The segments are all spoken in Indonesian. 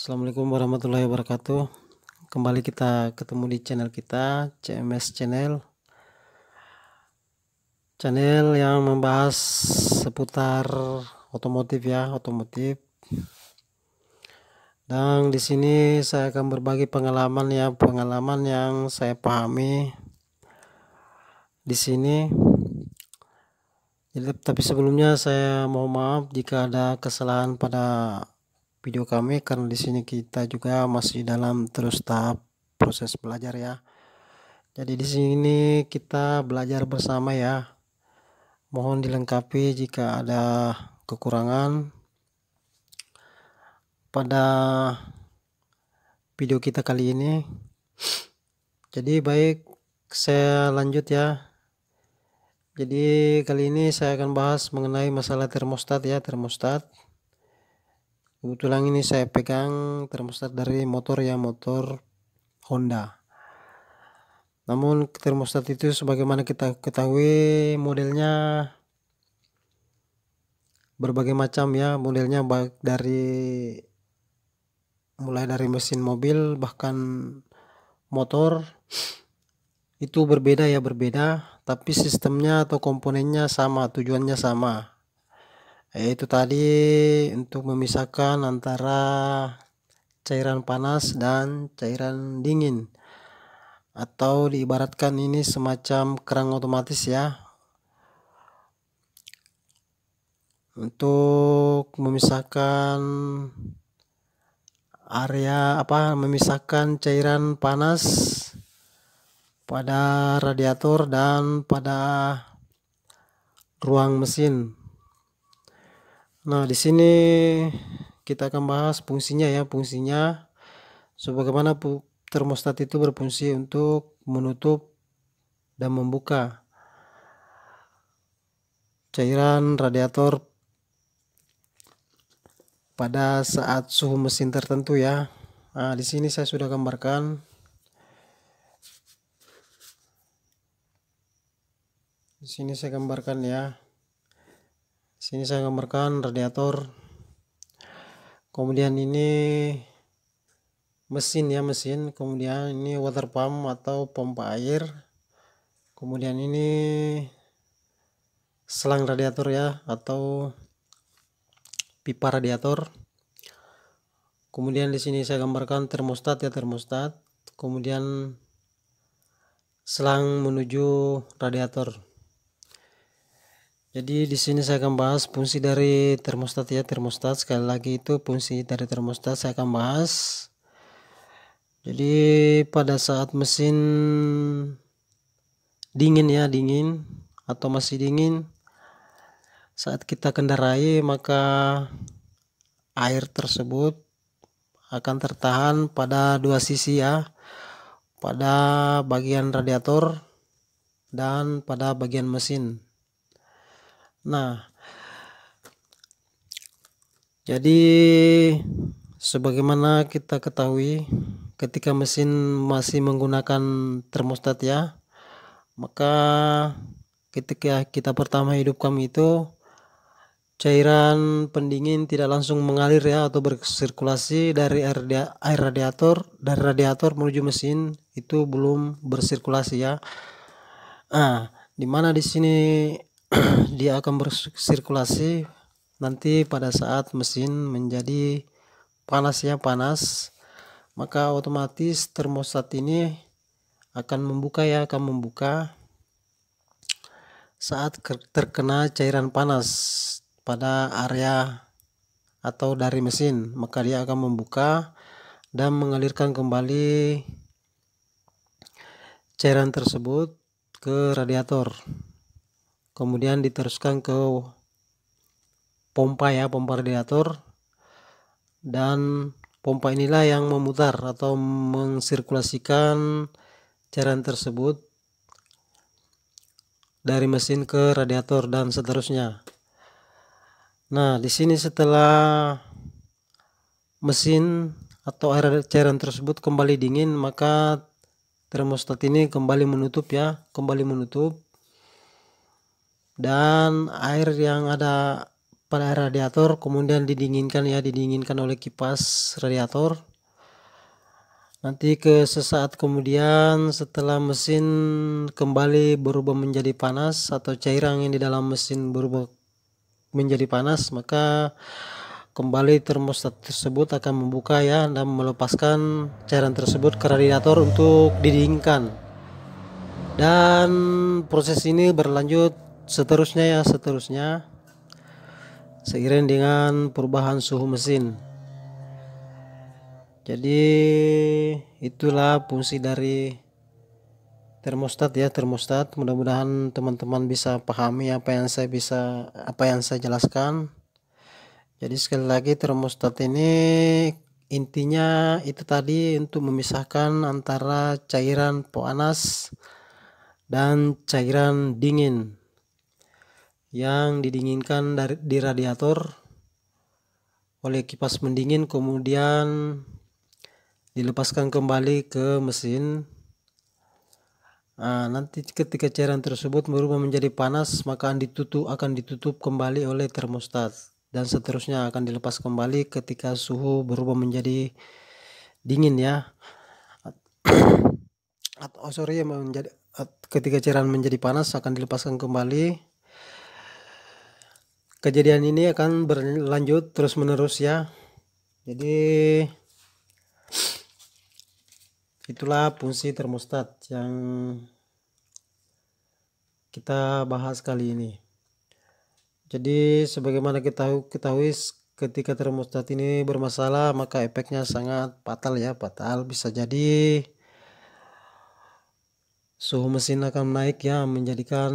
Assalamualaikum warahmatullahi wabarakatuh. Kembali kita ketemu di channel kita, CMS Channel yang membahas seputar otomotif ya, otomotif. Dan di sini saya akan berbagi pengalaman yang saya pahami di sini. Jadi, tapi sebelumnya saya mohon maaf jika ada kesalahan pada video kami, karena di sini kita juga masih dalam terus tahap proses belajar ya. Jadi di sini kita belajar bersama ya. Mohon dilengkapi jika ada kekurangan pada video kita kali ini. Jadi baik, saya lanjut ya. Jadi kali ini saya akan bahas mengenai masalah termostat ya, termostat. Kebetulan ini saya pegang termostat dari motor ya, motor Honda. Namun termostat itu sebagaimana kita ketahui modelnya berbagai macam ya, modelnya baik mulai dari mesin mobil bahkan motor itu berbeda, tapi sistemnya atau komponennya sama, tujuannya sama, yaitu tadi untuk memisahkan antara cairan panas dan cairan dingin, atau diibaratkan ini semacam keran otomatis ya, untuk memisahkan memisahkan cairan panas pada radiator dan pada ruang mesin. Nah, di sini kita akan bahas fungsinya ya, fungsinya sebagaimana termostat itu berfungsi untuk menutup dan membuka cairan radiator pada saat suhu mesin tertentu ya. Nah, di sini saya sudah gambarkan. Di sini saya gambarkan ya. Di sini saya gambarkan radiator. Kemudian ini mesin ya, mesin. Kemudian ini water pump atau pompa air. Kemudian ini selang radiator ya, atau pipa radiator. Kemudian di sini saya gambarkan termostat ya, termostat. Kemudian selang menuju radiator. Jadi di sini saya akan bahas fungsi dari termostat ya, termostat. Sekali lagi itu fungsi dari termostat saya akan bahas. Jadi pada saat mesin dingin ya, dingin atau masih dingin, saat kita kendarai maka air tersebut akan tertahan pada dua sisi ya, pada bagian radiator dan pada bagian mesin. Nah, jadi sebagaimana kita ketahui, ketika mesin masih menggunakan termostat ya, maka ketika kita pertama hidupkan itu cairan pendingin tidak langsung mengalir ya, atau bersirkulasi dari air radiator, dari radiator menuju mesin itu belum bersirkulasi ya. Nah, dimana di sini dia akan bersirkulasi nanti pada saat mesin menjadi panas ya, panas, maka otomatis termostat ini akan membuka ya, akan membuka saat terkena cairan panas pada area atau dari mesin, maka dia akan membuka dan mengalirkan kembali cairan tersebut ke radiator. Kemudian diteruskan ke pompa ya, pompa radiator, dan pompa inilah yang memutar atau mensirkulasikan cairan tersebut dari mesin ke radiator dan seterusnya. Nah, di sini setelah mesin atau air cairan tersebut kembali dingin, maka termostat ini kembali menutup ya, kembali menutup, dan air yang ada pada air radiator, kemudian didinginkan oleh kipas radiator. Nanti sesaat kemudian setelah mesin kembali berubah menjadi panas atau cairan yang di dalam mesin berubah menjadi panas, maka kembali termostat tersebut akan membuka ya dan melepaskan cairan tersebut ke radiator untuk didinginkan. Dan proses ini berlanjut seterusnya seiring dengan perubahan suhu mesin. Jadi itulah fungsi dari termostat. Mudah-mudahan teman-teman bisa pahami apa yang saya jelaskan. Jadi sekali lagi, termostat ini intinya itu tadi untuk memisahkan antara cairan panas dan cairan dingin yang didinginkan di radiator oleh kipas pendingin, kemudian dilepaskan kembali ke mesin. Nanti ketika cairan tersebut berubah menjadi panas, maka akan ditutup kembali oleh termostat, dan seterusnya akan dilepas kembali ketika suhu berubah menjadi dingin ya. Ketika cairan menjadi panas akan dilepaskan kembali. Kejadian ini akan berlanjut terus menerus ya. Jadi itulah fungsi termostat yang kita bahas kali ini. Jadi sebagaimana kita ketahui, ketika termostat ini bermasalah maka efeknya sangat fatal ya, bisa jadi suhu mesin akan naik ya, menjadikan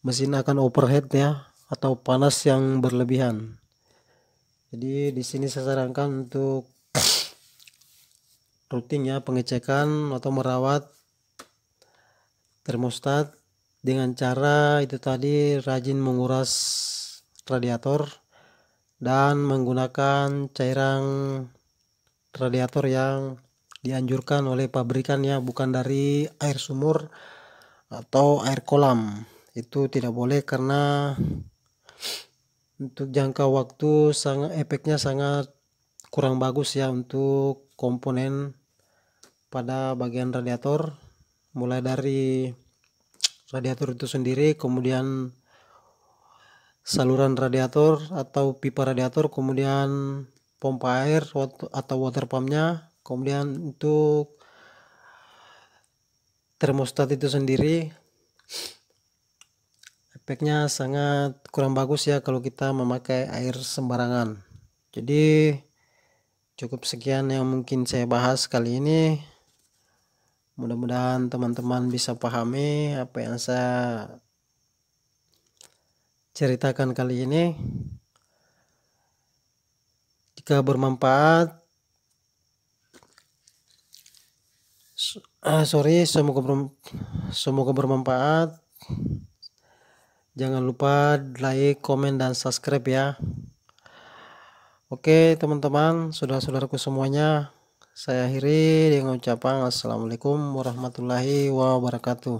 mesin akan overheat ya, atau panas yang berlebihan. Jadi di sini saya sarankan untuk rutin ya pengecekan atau merawat termostat dengan cara itu tadi, rajin menguras radiator dan menggunakan cairan radiator yang dianjurkan oleh pabrikan ya, bukan dari air sumur atau air kolam. Itu tidak boleh karena untuk jangka waktu efeknya sangat kurang bagus ya untuk komponen pada bagian radiator, mulai dari radiator itu sendiri, kemudian saluran radiator atau pipa radiator, kemudian pompa air atau water pumpnya, kemudian untuk termostat itu sendiri efeknya sangat kurang bagus ya kalau kita memakai air sembarangan. Jadi cukup sekian yang mungkin saya bahas kali ini. Mudah-mudahan teman-teman bisa pahami apa yang saya ceritakan kali ini. Jika bermanfaat, semoga bermanfaat. Jangan lupa like, komen, dan subscribe ya. Oke teman-teman, saudara-saudaraku semuanya, saya akhiri dengan ucapan assalamualaikum warahmatullahi wabarakatuh.